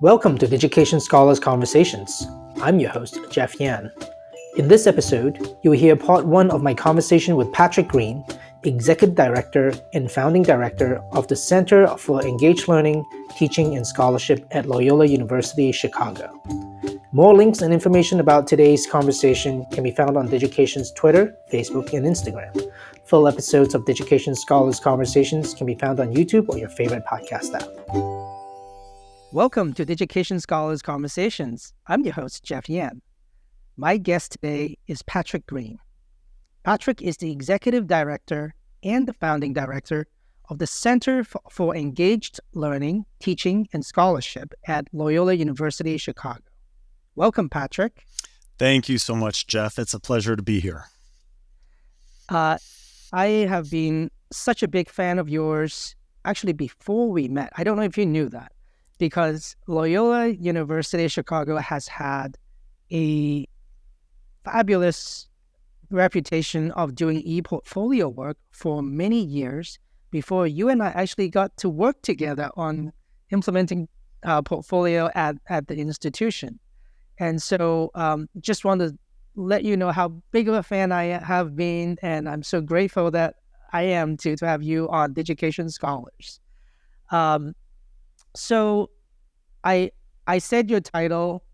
Welcome to Digication Scholars Conversations. I'm your host, Jeff Yan. In this episode, you will hear part one of my conversation with Patrick Green, Executive Director and Founding Director of the Center for Engaged Learning, Teaching, and Scholarship at Loyola University, Chicago. More links and information about today's conversation can be found on Digication's Twitter, Facebook, and Instagram. Full episodes of Digication Scholars Conversations can be found on YouTube or your favorite podcast app. Welcome to Digication Scholars Conversations. I'm your host, Jeff Yan. My guest today is Patrick Green. Patrick is the Executive Director and the Founding Director of the Center for Engaged Learning, Teaching, and Scholarship at Loyola University, Chicago. Welcome, Patrick. Thank you so much, Jeff. It's a pleasure to be here. I have been such a big fan of yours, actually, before we met. I don't know if you knew that, because Loyola University Chicago has had a fabulous reputation of doing ePortfolio work for many years before you and I actually got to work together on implementing portfolio at the institution. And so just want to let you know how big of a fan I have been, and I'm so grateful that I am to have you on Digication Scholars. So I said your title,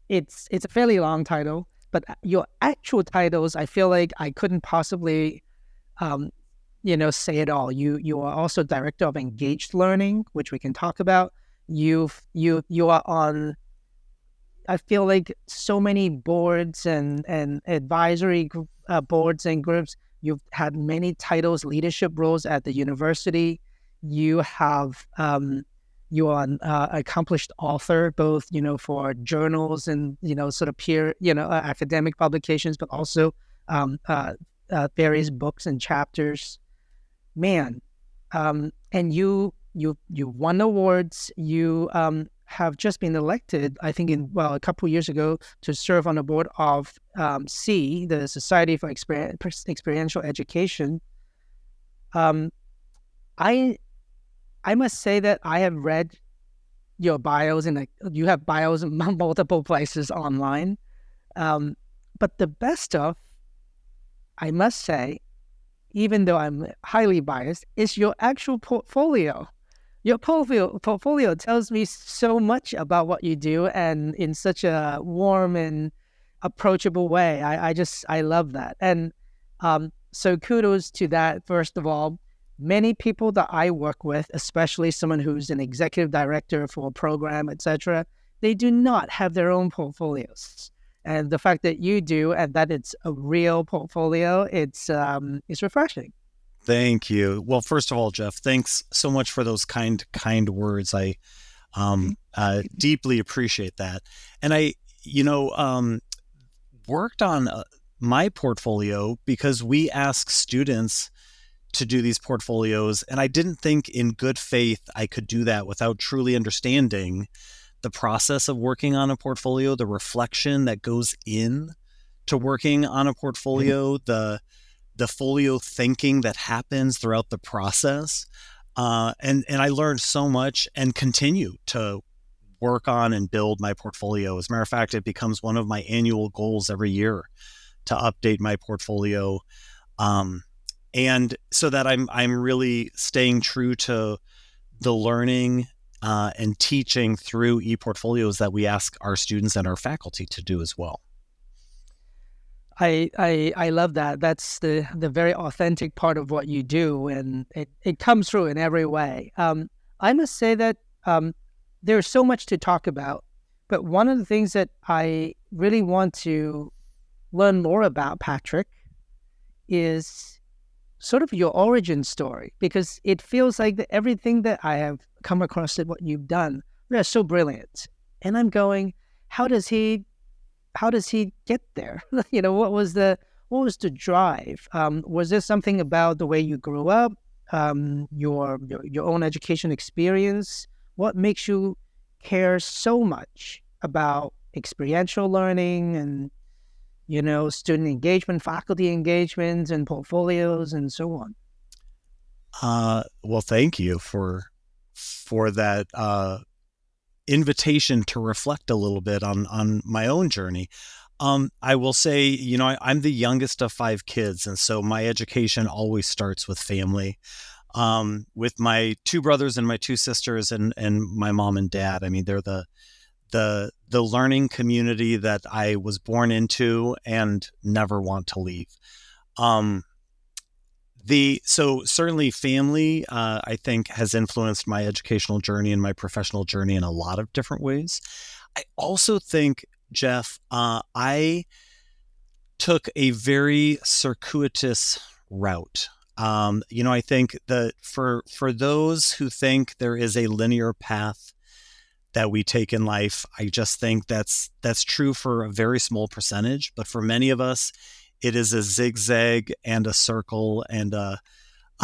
it's a fairly long title, but your actual titles, I feel like I couldn't possibly, say it all. You are also Director of Engaged Learning, which we can talk about. You are on, I feel like, so many boards and advisory boards and groups. You've had many titles, leadership roles at the university. You have, you are an accomplished author, both, for journals and, sort of peer, academic publications, but also various books and chapters. Man, and you won awards. You have just been elected, I think, a couple of years ago, to serve on the board of SEE, the Society for Experiential Education. I must say that I have read your bios, and you have bios in multiple places online. But the best of, I must say, even though I'm highly biased, is your actual portfolio. Your portfolio tells me so much about what you do, and in such a warm and approachable way. I love that. And so kudos to that, first of all. Many people that I work with, especially someone who's an executive director for a program, etc., they do not have their own portfolios. And the fact that you do, and that it's a real portfolio, it's refreshing. Thank you. Well, first of all, Jeff, thanks so much for those kind words. I deeply appreciate that. And I, worked on my portfolio because we ask students to do these portfolios, and I didn't think in good faith I could do that without truly understanding the process of working on a portfolio, the reflection that goes in to working on a portfolio, the folio thinking that happens throughout the process. And I learned so much and continue to work on and build my portfolio. As a matter of fact, it becomes one of my annual goals every year to update my portfolio. And so that I'm really staying true to the learning and teaching through ePortfolios that we ask our students and our faculty to do as well. I love that. That's the very authentic part of what you do, and it comes through in every way. I must say that there's so much to talk about, but one of the things that I really want to learn more about, Patrick, is sort of your origin story, because it feels like that everything that I have come across at what you've done, they're so brilliant. And I'm going, how does he get there? What was the drive? Was there something about the way you grew up, your own education experience? What makes you care so much about experiential learning and student engagement, faculty engagement, and portfolios, and so on? Well, thank you for that invitation to reflect a little bit on my own journey. I will say, I'm the youngest of 5 kids, and so my education always starts with family. With my 2 brothers and my 2 sisters and my mom and dad. I mean, they're the learning community that I was born into and never want to leave. So certainly family, I think, has influenced my educational journey and my professional journey in a lot of different ways. I also think, Jeff, I took a very circuitous route. I think that for those who think there is a linear path that we take in life, I just think that's true for a very small percentage. But for many of us, it is a zigzag and a circle and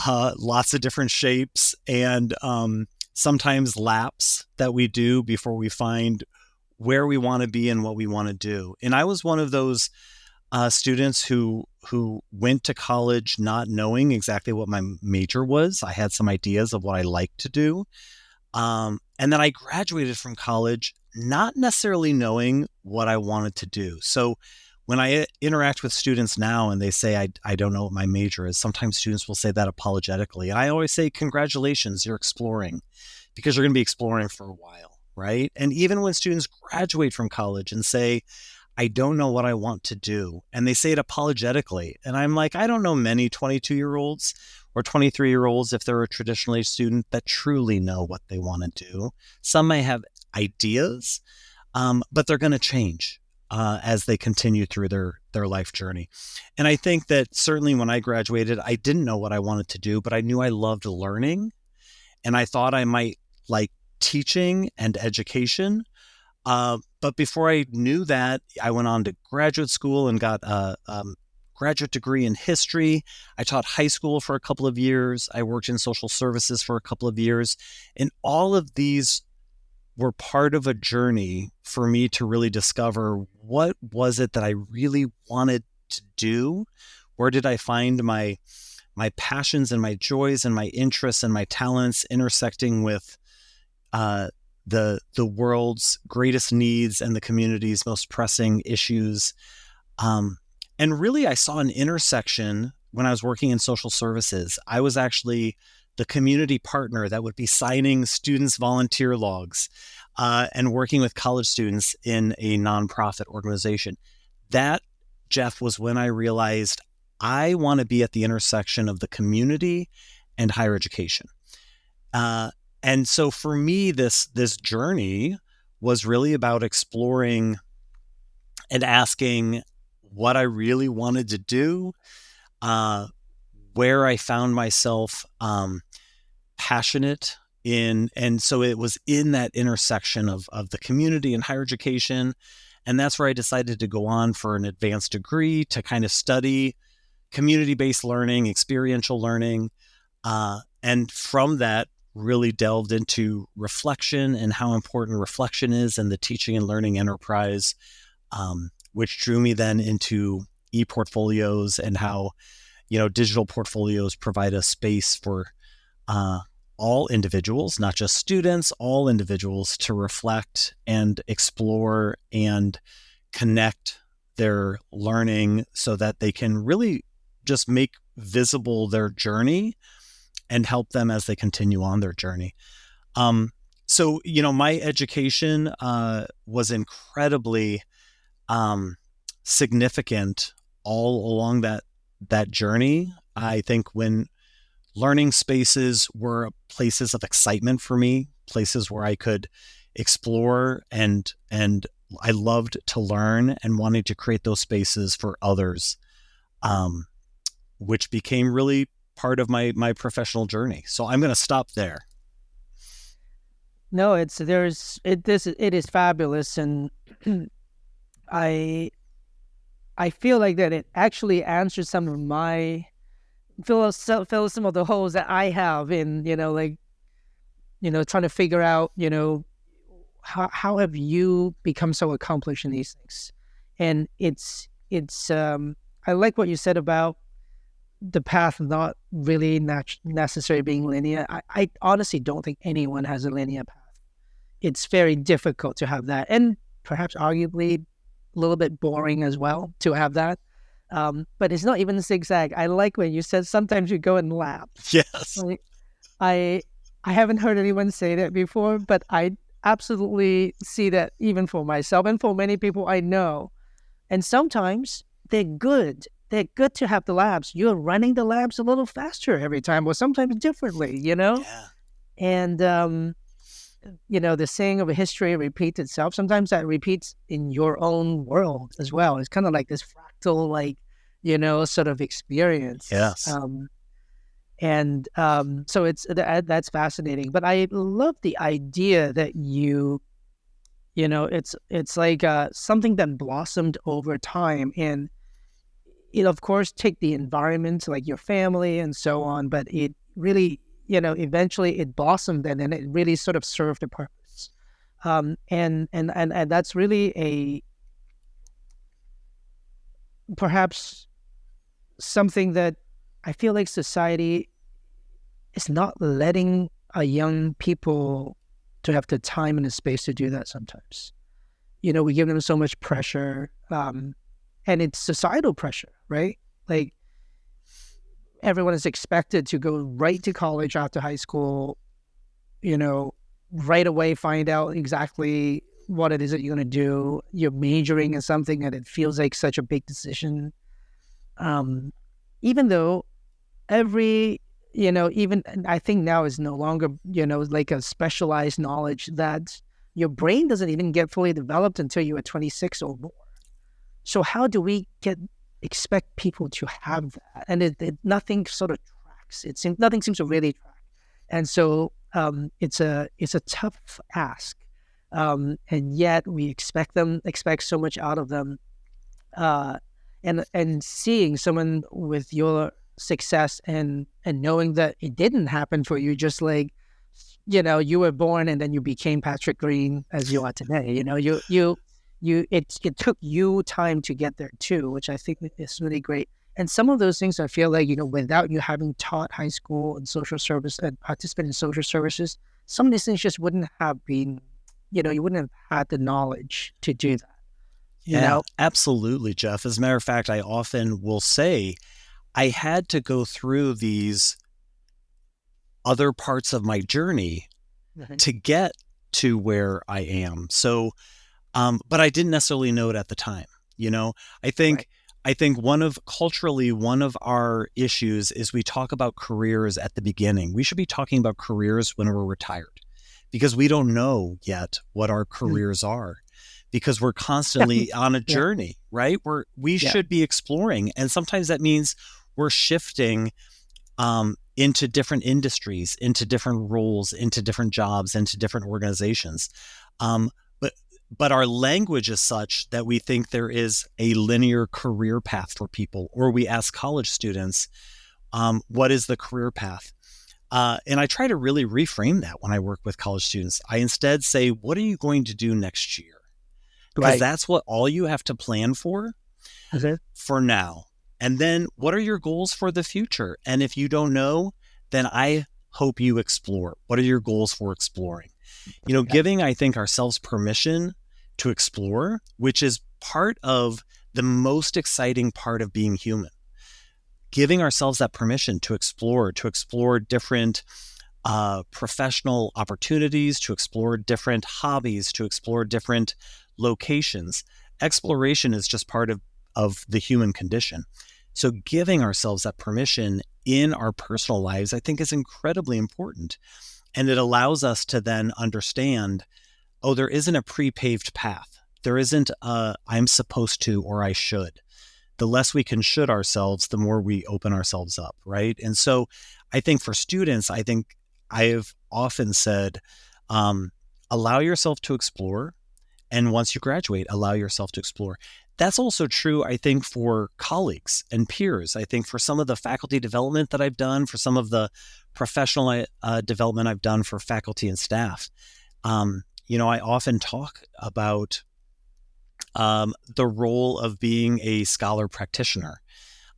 lots of different shapes and sometimes laps that we do before we find where we want to be and what we want to do. And I was one of those students who went to college not knowing exactly what my major was. I had some ideas of what I liked to do. And then I graduated from college not necessarily knowing what I wanted to do. So when I interact with students now and they say, I don't know what my major is, sometimes students will say that apologetically. And I always say, congratulations, you're exploring, because you're going to be exploring for a while, right? And even when students graduate from college and say, I don't know what I want to do, and they say it apologetically, and I'm like, I don't know many 22-year-olds or 23-year-olds, if they're a traditional age student, that truly know what they want to do. Some may have ideas, but they're going to change as they continue through their life journey. And I think that certainly when I graduated, I didn't know what I wanted to do, but I knew I loved learning, and I thought I might like teaching and education. But before I knew that, I went on to graduate school and got a graduate degree in history. I taught high school for a couple of years. I worked in social services for a couple of years. And all of these were part of a journey for me to really discover what was it that I really wanted to do? Where did I find my passions and my joys and my interests and my talents intersecting with the world's greatest needs and the community's most pressing issues. And really, I saw an intersection when I was working in social services. I was actually the community partner that would be signing students' volunteer logs and working with college students in a nonprofit organization. That, Jeff, was when I realized I want to be at the intersection of the community and higher education. And so for me, this journey was really about exploring and asking what I really wanted to do, where I found myself passionate in. And so it was in that intersection of the community and higher education. And that's where I decided to go on for an advanced degree to kind of study community-based learning, experiential learning. And from that, really delved into reflection and how important reflection is in the teaching and learning enterprise, which drew me then into ePortfolios and how, digital portfolios provide a space for all individuals, not just students, all individuals to reflect and explore and connect their learning so that they can really just make visible their journey and help them as they continue on their journey. So, my education was incredibly significant all along that journey. I think when learning spaces were places of excitement for me, places where I could explore and I loved to learn and wanted to create those spaces for others, which became really part of my professional journey. So I'm going to stop there. No, it is fabulous, and I feel like that it actually answers some of my fills some of the holes that I have in trying to figure out how have you become so accomplished in these things. And it's I like what you said about the path not really necessarily being linear. I honestly don't think anyone has a linear path. it's very difficult to have that, and perhaps arguably a little bit boring as well to have that. But it's not even zigzag. I like when you said sometimes you go in labs. Yes. Like, I I haven't heard anyone say that before, but I absolutely see that even for myself and for many people I know. And sometimes they're good. They're good to have the labs. You're running the labs a little faster every time, or sometimes differently, you know? Yeah. And, the saying of a history repeats itself. Sometimes that repeats in your own world as well. It's kind of like this fractal, like, sort of experience. Yes. So that's fascinating. But I love the idea that it's like something that blossomed over time, and it of course take the environment, like your family and so on, but it really, eventually it blossomed, and then it really sort of served a purpose. And that's really perhaps something that I feel like society is not letting a young people to have the time and the space to do that sometimes. We give them so much pressure, and it's societal pressure, right? Like, everyone is expected to go right to college after high school, right away find out exactly what it is that you're going to do. You're majoring in something and it feels like such a big decision. Even though even I think now is no longer, like a specialized knowledge that your brain doesn't even get fully developed until you are 26 or more. So how do we expect people to have that? And nothing sort of tracks. Nothing seems to really track. And so it's a tough ask. And yet we expect so much out of them. And seeing someone with your success and knowing that it didn't happen for you, just like, you were born and then you became Patrick Green as you are today. It took you time to get there too, which I think is really great. And some of those things I feel like, without you having taught high school and social service and participate in social services, some of these things just wouldn't have been, you wouldn't have had the knowledge to do that. Yeah, absolutely, Jeff. As a matter of fact, I often will say I had to go through these other parts of my journey to get to where I am. So, but I didn't necessarily know it at the time. I think, right. I think one of our issues is we talk about careers at the beginning. We should be talking about careers when we're retired, because we don't know yet what our careers are, because we're constantly on a journey, right? We should be exploring. And sometimes that means we're shifting into different industries, into different roles, into different jobs, into different organizations. But our language is such that we think there is a linear career path for people, or we ask college students, what is the career path? And I try to really reframe that when I work with college students. I instead say, what are you going to do next year? Because that's what all you have to plan for now. And then what are your goals for the future? And if you don't know, then I hope you explore. What are your goals for exploring? Giving, I think, ourselves permission to explore, which is part of the most exciting part of being human. Giving ourselves that permission to explore different professional opportunities, to explore different hobbies, to explore different locations. Exploration is just part of the human condition. So giving ourselves that permission in our personal lives, I think, is incredibly important. And it allows us to then understand, there isn't a pre-paved path. There isn't I'm supposed to or I should. The less we can should ourselves, the more we open ourselves up, right? And so I think for students, I have often said, allow yourself to explore. And once you graduate, allow yourself to explore. That's also true, I think, for colleagues and peers. I think for some of the faculty development that I've done, for some of the professional development I've done for faculty and staff, I often talk about the role of being a scholar practitioner.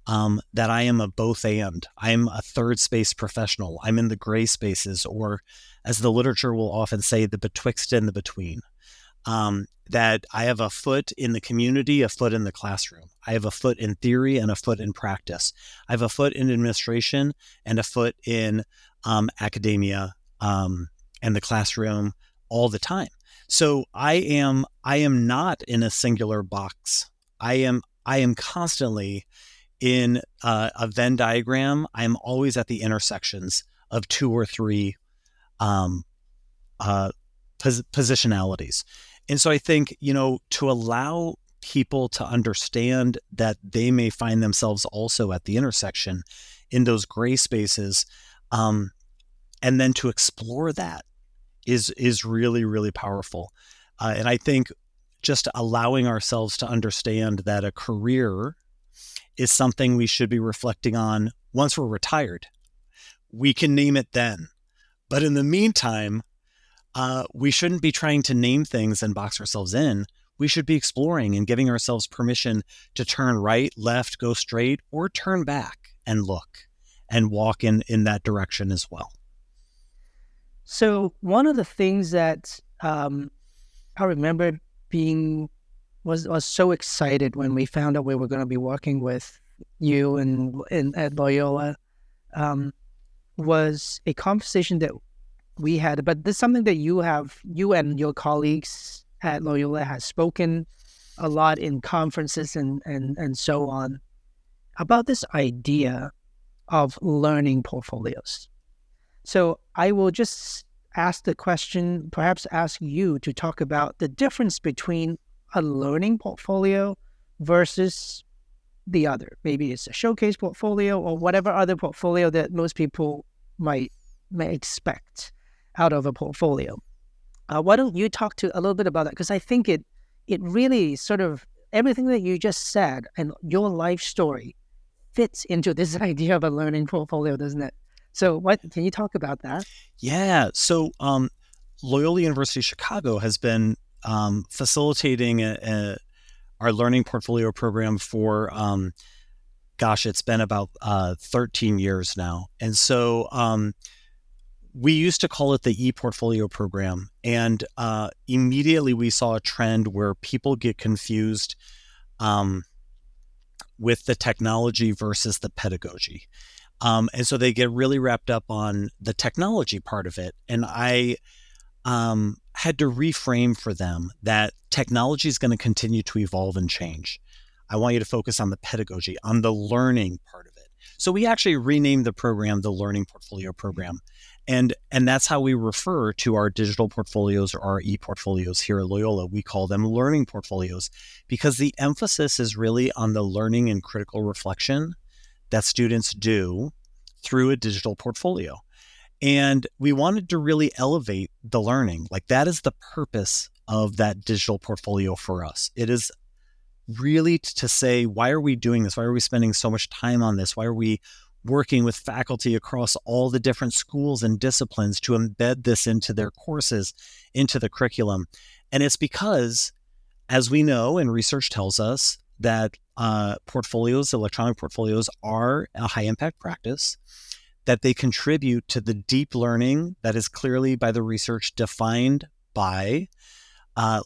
that I am a both and. I'm a third space professional. I'm in the gray spaces, or as the literature will often say, the betwixt and the between. That I have a foot in the community, a foot in the classroom. I have a foot in theory and a foot in practice. I have a foot in administration and a foot in academia and the classroom all the time. So I am not in a singular box. I am constantly in a Venn diagram. I am always at the intersections of two or three positionalities. And so I think, to allow people to understand that they may find themselves also at the intersection in those gray spaces, and then to explore that is really, really powerful. And I think just allowing ourselves to understand that a career is something we should be reflecting on once we're retired. We can name it then. But in the meantime, we shouldn't be trying to name things and box ourselves in. We should be exploring and giving ourselves permission to turn right, left, go straight, or turn back and look and walk in that direction as well. So one of the things that I remember was so excited when we found out we were going to be working with you and at Loyola, was a conversation that we had, but this is something that you and your colleagues at Loyola has spoken a lot in conferences and so on, about this idea of learning portfolios. So I will just ask the question, perhaps ask you to talk about the difference between a learning portfolio versus the other. Maybe it's a showcase portfolio or whatever other portfolio that most people may expect out of a portfolio. Why don't you talk to a little bit about that? Because I think it really sort of, everything that you just said and your life story fits into this idea of a learning portfolio, doesn't it? So can you talk about that? Yeah. So Loyola University Chicago has been facilitating our learning portfolio program for, it's been about 13 years now. And so we used to call it the ePortfolio program. And immediately we saw a trend where people get confused with the technology versus the pedagogy. And so they get really wrapped up on the technology part of it. And I had to reframe for them that technology is going to continue to evolve and change. I want you to focus on the pedagogy, on the learning part of it. So we actually renamed the program the Learning Portfolio Program. And that's how we refer to our digital portfolios or our ePortfolios here at Loyola. We call them learning portfolios because the emphasis is really on the learning and critical reflection that students do through a digital portfolio. And we wanted to really elevate the learning. Like, that is the purpose of that digital portfolio for us. It is really to say, why are we doing this? Why are we spending so much time on this? Why are we working with faculty across all the different schools and disciplines to embed this into their courses, into the curriculum? And it's because, as we know and research tells us, that portfolios, electronic portfolios, are a high impact practice, that they contribute to the deep learning that is clearly by the research defined by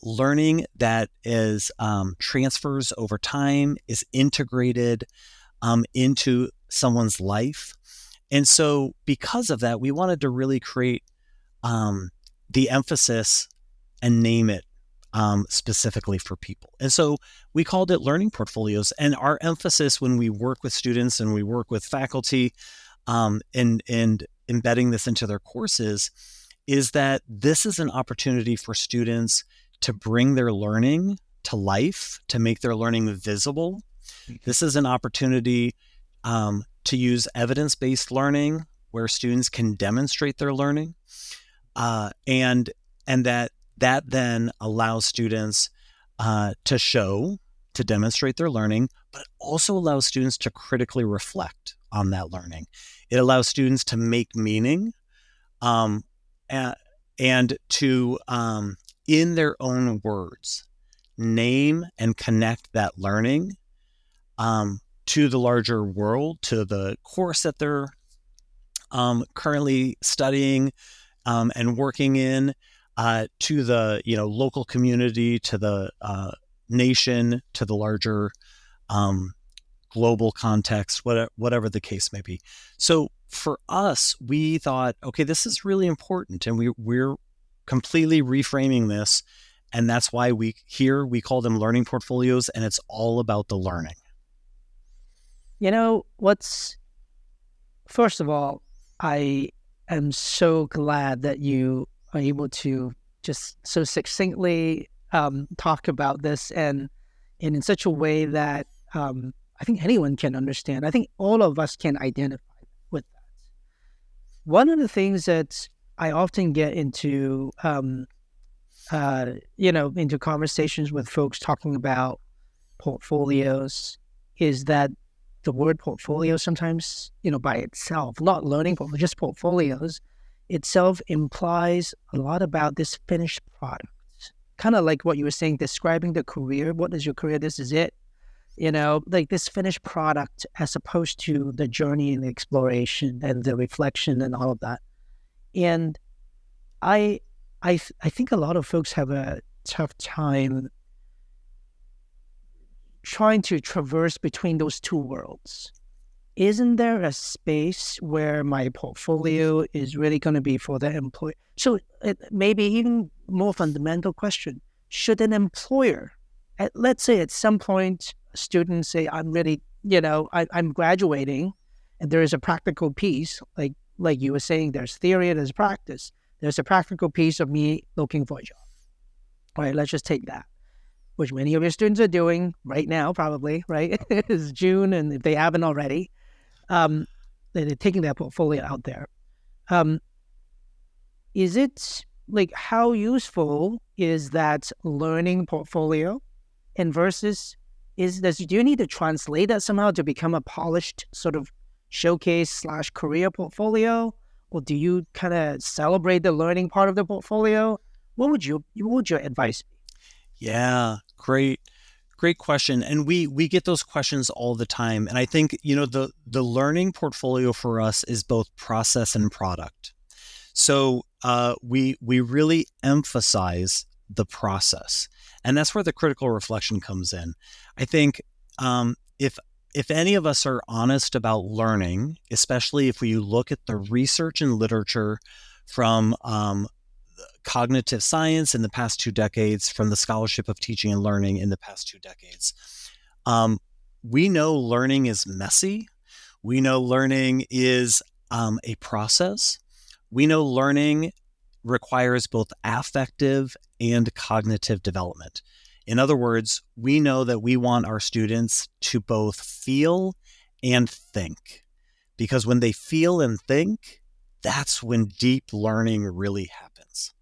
learning that is transfers over time, is integrated into someone's life. And so because of that, we wanted to really create the emphasis and name it specifically for people. And so we called it learning portfolios. And our emphasis when we work with students and we work with faculty and embedding this into their courses is that this is an opportunity for students to bring their learning to life, to make their learning visible. This is an opportunity to use evidence-based learning where students can demonstrate their learning, and that then allows students to demonstrate their learning, but it also allows students to critically reflect on that learning. It allows students to make meaning and to, in their own words, name and connect that learning to the larger world, to the course that they're currently studying and working in, to the local community, to the nation, to the larger global context, whatever the case may be. So for us, we thought, okay, this is really important, and we're completely reframing this, and that's why we call them learning portfolios, and it's all about the learning. First of all, I am so glad that you are able to just so succinctly talk about this and in such a way that I think anyone can understand. I think all of us can identify with that. One of the things that I often get into, into conversations with folks talking about portfolios is that the word portfolio sometimes, by itself, not learning portfolio, just portfolios itself implies a lot about this finished product. Kind of like what you were saying, describing the career. What is your career? This is it. Like this finished product as opposed to the journey and the exploration and the reflection and all of that. And I think a lot of folks have a tough time trying to traverse between those two worlds. Isn't there a space where my portfolio is really going to be for the employer? So maybe even more fundamental question, should an employer, let's say at some point, students say, I'm really, I'm graduating, and there is a practical piece, like you were saying, there's theory, there's practice. There's a practical piece of me looking for a job. All right, let's just take that, which many of your students are doing right now, probably, right? It's June, and if they haven't already, they're taking their portfolio out there. Is it like, how useful is that learning portfolio? And versus, do you need to translate that somehow to become a polished sort of showcase/career portfolio? Or do you kind of celebrate the learning part of the portfolio? What would your advice be? Yeah, great question. And we get those questions all the time. And I think, the learning portfolio for us is both process and product. So we really emphasize the process. And that's where the critical reflection comes in. I think if any of us are honest about learning, especially if we look at the research and literature from cognitive science in the past 2 decades, from the scholarship of teaching and learning in the past 2 decades, we know learning is messy. We know learning is a process. We know learning requires both affective and cognitive development. In other words, we know that we want our students to both feel and think, because when they feel and think, that's when deep learning really happens.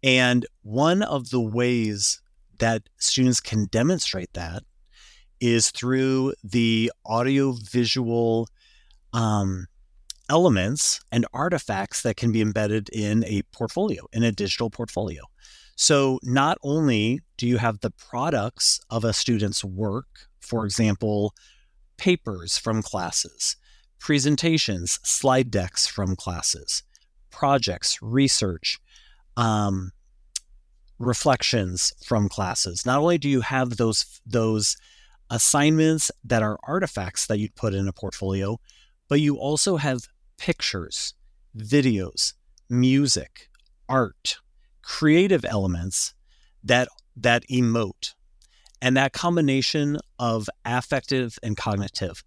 And one of the ways that students can demonstrate that is through the audiovisual elements and artifacts that can be embedded in a portfolio, in a digital portfolio. So not only do you have the products of a student's work, for example, papers from classes, presentations, slide decks from classes, projects, research, reflections from classes. Not only do you have those assignments that are artifacts that you'd put in a portfolio, but you also have pictures, videos, music, art, creative elements that emote. And that combination of affective and cognitive,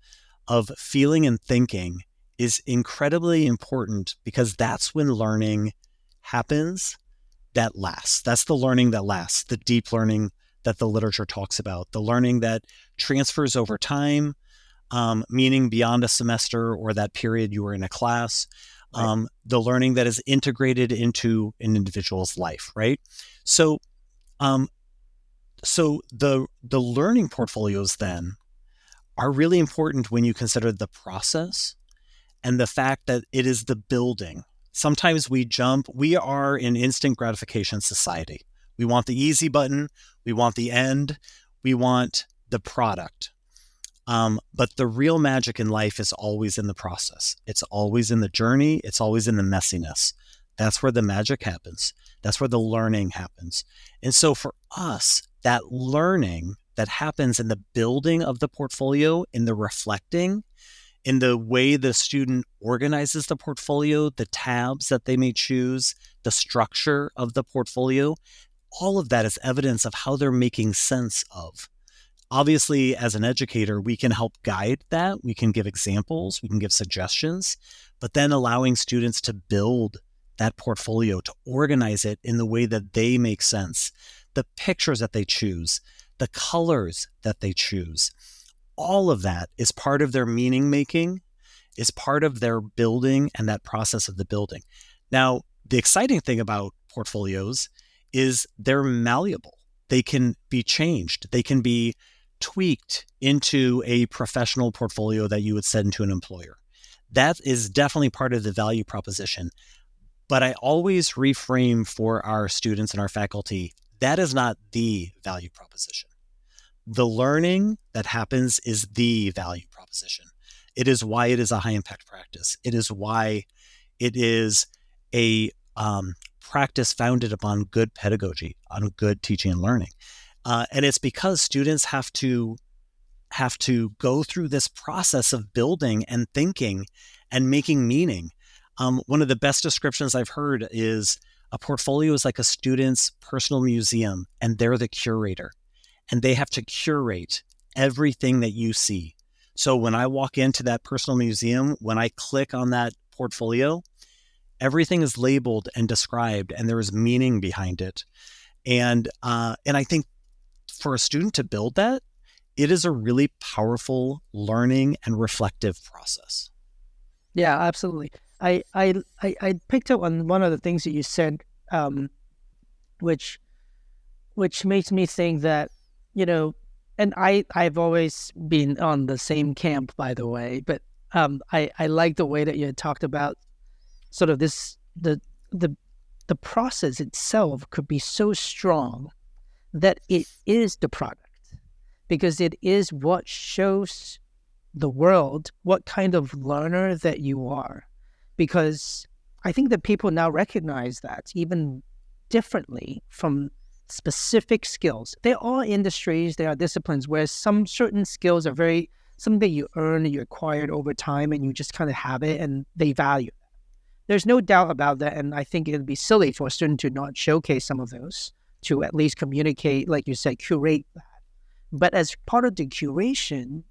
of feeling and thinking, is incredibly important, because that's when learning happens that lasts. That's the learning that lasts, the deep learning that the literature talks about, the learning that transfers over time, meaning beyond a semester or that period you were in a class, right. The learning that is integrated into an individual's life, right? So the learning portfolios then are really important when you consider the process and the fact that it is the building. Sometimes we are an instant gratification society. We want the easy button, we want the end, we want the product. But the real magic in life is always in the process. It's always in the journey. It's always in the messiness. That's where the magic happens. That's where the learning happens. And so for us, that learning that happens in the building of the portfolio, in the reflecting, in the way the student organizes the portfolio, the tabs that they may choose, the structure of the portfolio, all of that is evidence of how they're making sense of. Obviously, as an educator, we can help guide that. We can give examples, we can give suggestions, but then allowing students to build that portfolio, to organize it in the way that they make sense, the pictures that they choose, the colors that they choose, all of that is part of their meaning making, is part of their building and that process of the building. Now, the exciting thing about portfolios is they're malleable. They can be changed. They can be tweaked into a professional portfolio that you would send to an employer. That is definitely part of the value proposition. But I always reframe for our students and our faculty, that is not the value proposition. The learning that happens is the value proposition. It is why it is a high impact practice. It is why it is a practice founded upon good pedagogy, on good teaching and learning. And it's because students have to go through this process of building and thinking and making meaning. One of the best descriptions I've heard is a portfolio is like a student's personal museum, and they're the curator, and they have to curate everything that you see. So when I walk into that personal museum, when I click on that portfolio, everything is labeled and described, and there is meaning behind it. And I think for a student to build that, it is a really powerful learning and reflective process. Yeah, absolutely. I picked up on one of the things that you said, which makes me think that, and I've always been on the same camp, by the way, but I like the way that you talked about sort of this, the process itself could be so strong that it is the product, because it is what shows the world what kind of learner that you are. Because I think that people now recognize that even differently from specific skills. There are industries, there are disciplines where some certain skills are something that you earn, you acquired over time, and you just kind of have it, and they value that. There's no doubt about that, and I think it would be silly for a student to not showcase some of those, to at least communicate, like you said, curate that. But as part of the curation,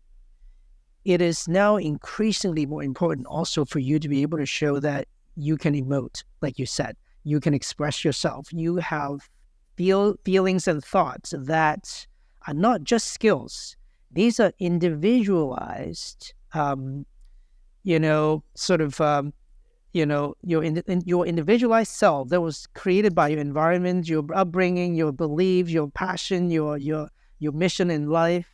it is now increasingly more important also for you to be able to show that you can emote, like you said, you can express yourself. You have feelings and thoughts that are not just skills. These are individualized, your individualized self that was created by your environment, your upbringing, your beliefs, your passion, your mission in life,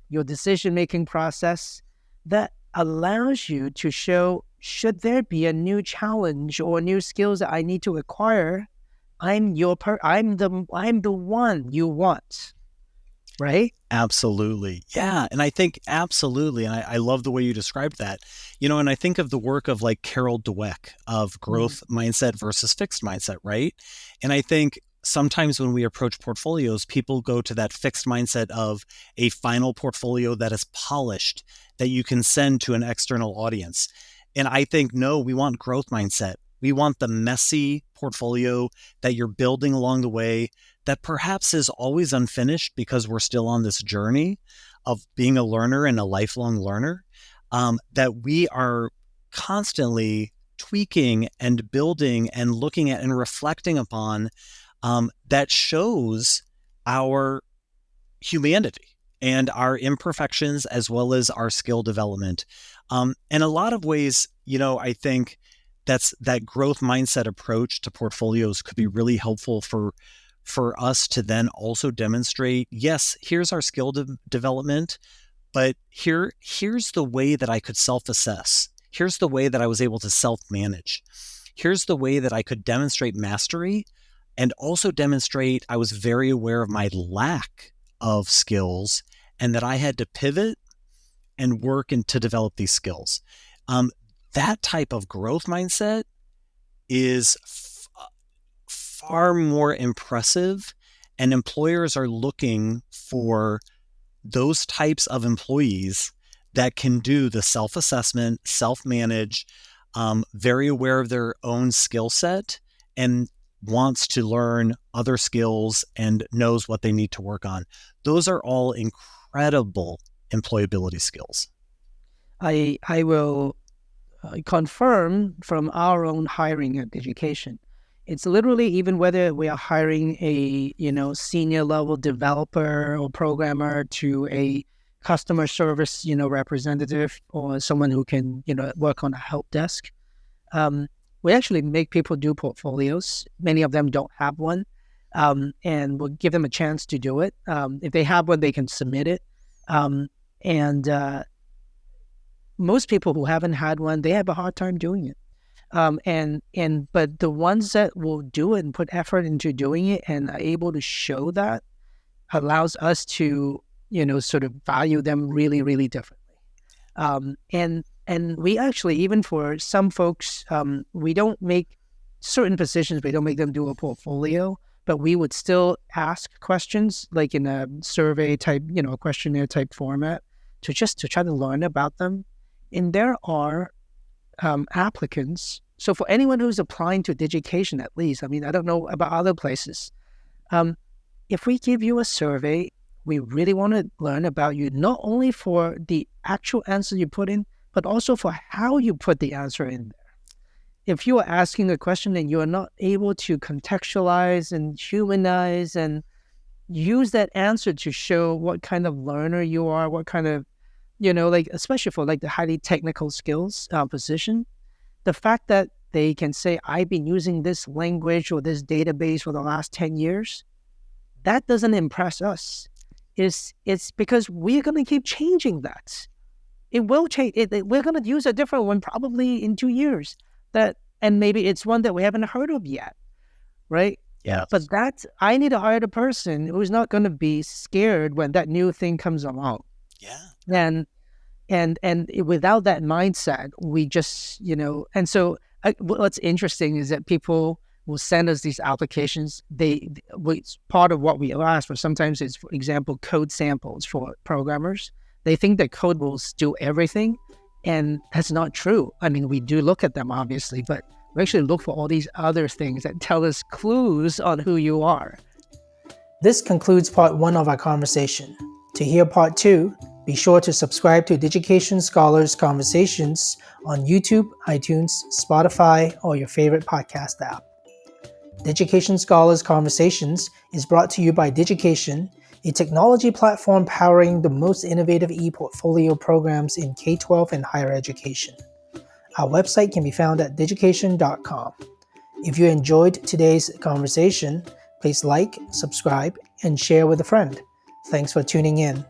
your decision-making process, that allows you to show, should there be a new challenge or new skills that I need to acquire, I'm the one you want, right? Absolutely. Yeah. And I think absolutely. And I love the way you described that, and I think of the work of like Carol Dweck of growth mindset versus fixed mindset, right? And I think sometimes when we approach portfolios, people go to that fixed mindset of a final portfolio that is polished, that you can send to an external audience. And I think, no, we want growth mindset. We want the messy portfolio that you're building along the way, that perhaps is always unfinished because we're still on this journey of being a learner and a lifelong learner, that we are constantly tweaking and building and looking at and reflecting upon, that shows our humanity and our imperfections as well as our skill development. In a lot of ways, I think that growth mindset approach to portfolios could be really helpful for us to then also demonstrate, yes, here's our skill development, but here's the way that I could self-assess. Here's the way that I was able to self-manage. Here's the way that I could demonstrate mastery and also demonstrate I was very aware of my lack of skills and that I had to pivot and work to develop these skills. That type of growth mindset is far more impressive, and employers are looking for those types of employees that can do the self-assessment, self-manage, very aware of their own skill set, and wants to learn other skills and knows what they need to work on. Those are all incredible employability skills. I will confirm from our own hiring at Digication. It's literally, even whether we are hiring a senior level developer or programmer to a customer service representative, or someone who can work on a help desk. We actually make people do portfolios. Many of them don't have one, and we'll give them a chance to do it. If they have one, they can submit it. And most people who haven't had one, they have a hard time doing it. But the ones that will do it and put effort into doing it and are able to show that, allows us to sort of value them really, really differently. And we actually, even for some folks, we don't make certain positions, we don't make them do a portfolio, but we would still ask questions, like in a survey type, a questionnaire type format, to try to learn about them. And there are applicants. So for anyone who's applying to Digication, at least, I mean, I don't know about other places. If we give you a survey, we really want to learn about you, not only for the actual answer you put in, but also for how you put the answer in there. If you are asking a question and you are not able to contextualize and humanize and use that answer to show what kind of learner you are, what kind of, especially for like the highly technical skills position, the fact that they can say, I've been using this language or this database for the last 10 years, that doesn't impress us. It's because we're going to keep changing that. It will change. We're going to use a different one probably in 2 years. And maybe it's one that we haven't heard of yet, right? Yeah. But I need to hire the person who's not going to be scared when that new thing comes along. Yeah. And without that mindset, we just, and so what's interesting is that people will send us these applications. It's part of what we ask for. Sometimes it's, for example, code samples for programmers. They think that code will do everything, and that's not true. I mean, we do look at them, obviously, but we actually look for all these other things that tell us clues on who you are. This concludes part 1 of our conversation. To hear part 2, be sure to subscribe to Digication Scholars Conversations on YouTube, iTunes, Spotify, or your favorite podcast app. Digication Scholars Conversations is brought to you by Digication, a technology platform powering the most innovative ePortfolio programs in K-12 and higher education. Our website can be found at digication.com. If you enjoyed today's conversation, please like, subscribe, and share with a friend. Thanks for tuning in.